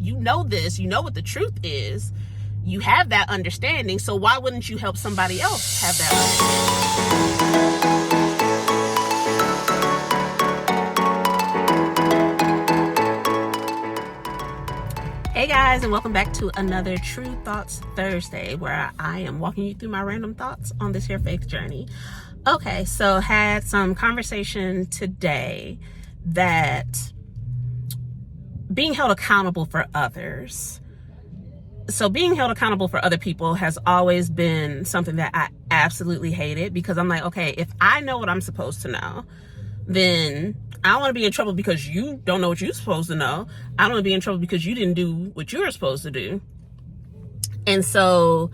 you know this, you know what the truth is, you have that understanding, so why wouldn't you help somebody else have that understanding? Hey guys, and welcome back to another True Thoughts Thursday, where I am walking you through my random thoughts on this here faith journey. Okay, so had some conversation today that being held accountable for others. So being held accountable for other people has always been something that I absolutely hated, because I'm like, okay, if I know what I'm supposed to know, then I don't want to be in trouble because you don't know what you're supposed to know. I don't want to be in trouble because you didn't do what you were supposed to do. And so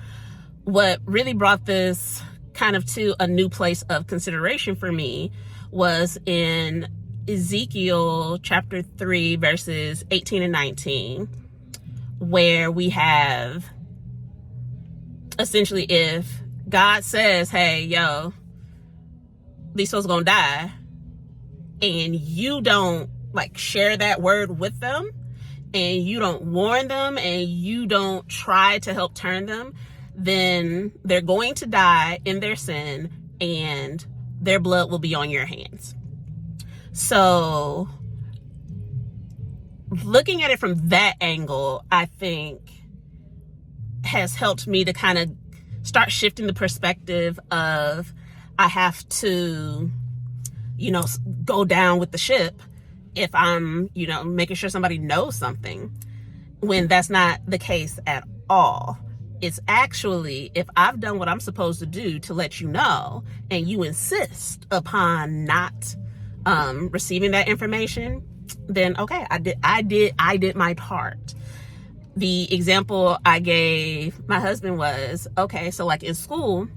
what really brought this kind of to a new place of consideration for me was in Ezekiel chapter 3, verses 18 and 19, where we have essentially, if God says, hey, yo, these souls are gonna die, and you don't like share that word with them, and you don't warn them, and you don't try to help turn them, then they're going to die in their sin, and their blood will be on your hands. So looking at it from that angle, I think has helped me to kind of start shifting the perspective of, I have to, go down with the ship if I'm, making sure somebody knows something, when that's not the case at all. It's actually, if I've done what I'm supposed to do to let you know, and you insist upon not receiving that information, then okay, I did my part. The example I gave my husband was, okay, so like in school,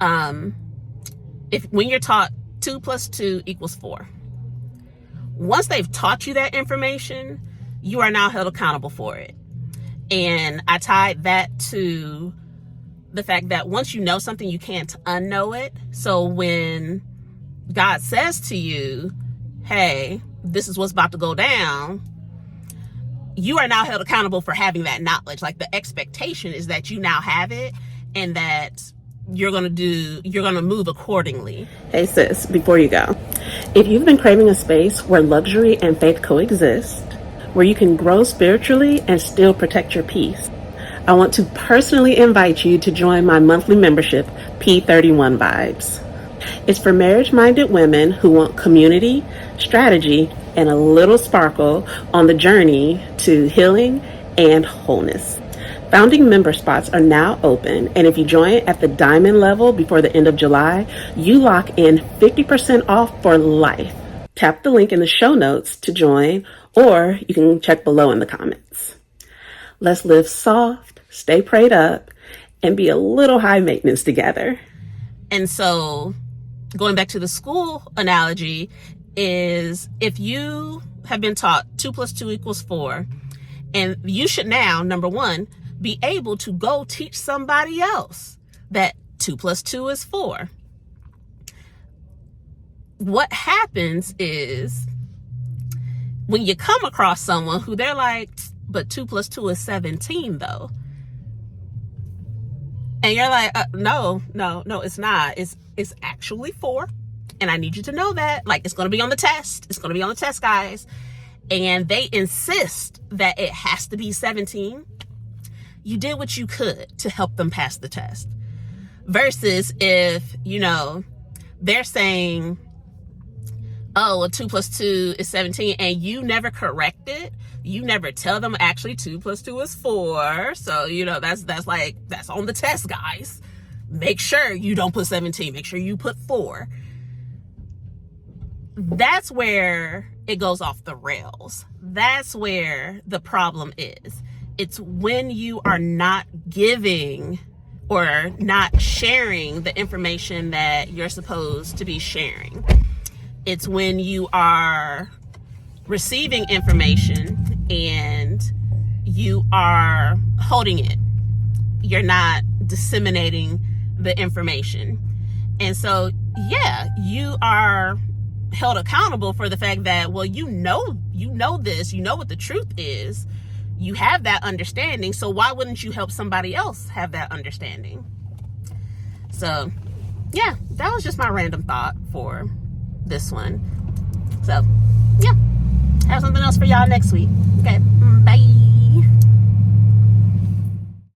when you're taught 2 + 2 = 4, once they've taught you that information, you are now held accountable for it. And I tied that to the fact that once you know something, you can't unknow it. So when God says to you, hey, this is what's about to go down, you are now held accountable for having that knowledge. Like, the expectation is that you now have it, and that you're gonna move accordingly. Hey sis, before you go, if you've been craving a space where luxury and faith coexist, where you can grow spiritually and still protect your peace, I want to personally invite you to join my monthly membership, P31 Vibes. It's for marriage-minded women who want community, strategy, and a little sparkle on the journey to healing and wholeness. Founding member spots are now open, and if you join at the diamond level before the end of July, you lock in 50% off for life. Tap the link in the show notes to join, or you can check below in the comments. Let's live soft, stay prayed up, and be a little high maintenance together. And so, going back to the school analogy, is if you have been taught 2 + 2 = 4, and you should now, number one, be able to go teach somebody else that 2 + 2 = 4. What happens is, when you come across someone who they're like, but 2 + 2 = 17 though. And you're like, no, it's not. It's actually 4. And I need you to know that. Like, it's going to be on the test. It's going to be on the test, guys. And they insist that it has to be 17. You did what you could to help them pass the test. Versus if, they're saying, oh, well, 2 + 2 = 17, and you never correct it. You never tell them, actually 2 + 2 = 4. So, that's on the test, guys. Make sure you don't put 17. Make sure you put 4. That's where it goes off the rails. That's where the problem is. It's when you are not giving or not sharing the information that you're supposed to be sharing. It's when you are receiving information and you are holding it. You're not disseminating the information. And so, yeah, you are held accountable for the fact that, well, you know this, you know what the truth is, you have that understanding, so why wouldn't you help somebody else have that understanding? So yeah, that was just my random thought for this one. So yeah, have something else for y'all next week. Okay.